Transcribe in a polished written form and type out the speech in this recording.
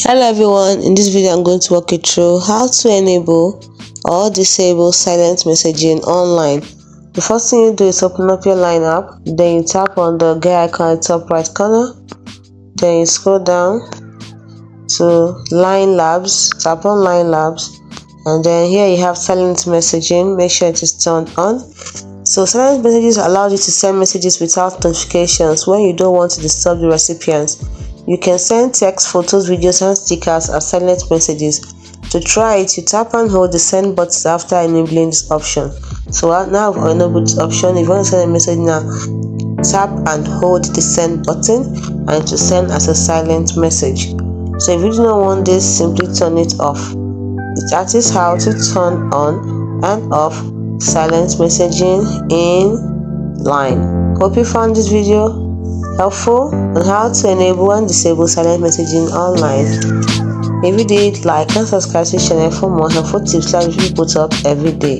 Hello everyone, in this video I'm going to walk you through how to enable or disable silent messaging online. The first thing you do is open up your Line app, then you tap on the gear icon at the top right corner, then you scroll down to Line Labs, tap on Line Labs, and then here you have silent messaging. Make sure it is turned on. So silent messages allows you to send messages without notifications when you don't want to disturb the recipients. You can send text, photos, videos, and stickers as silent messages. To try it, you tap and hold the send button after enabling this option. So now I've enabled this option. If you want to send a message now, tap and hold the send button and to send as a silent message. So if you do not want this, simply turn it off. That is how to turn on and off silent messaging in Line. Hope you found this video helpful on how to enable and disable silent messaging online. If you did, like and subscribe to the channel for more helpful tips like we put up every day.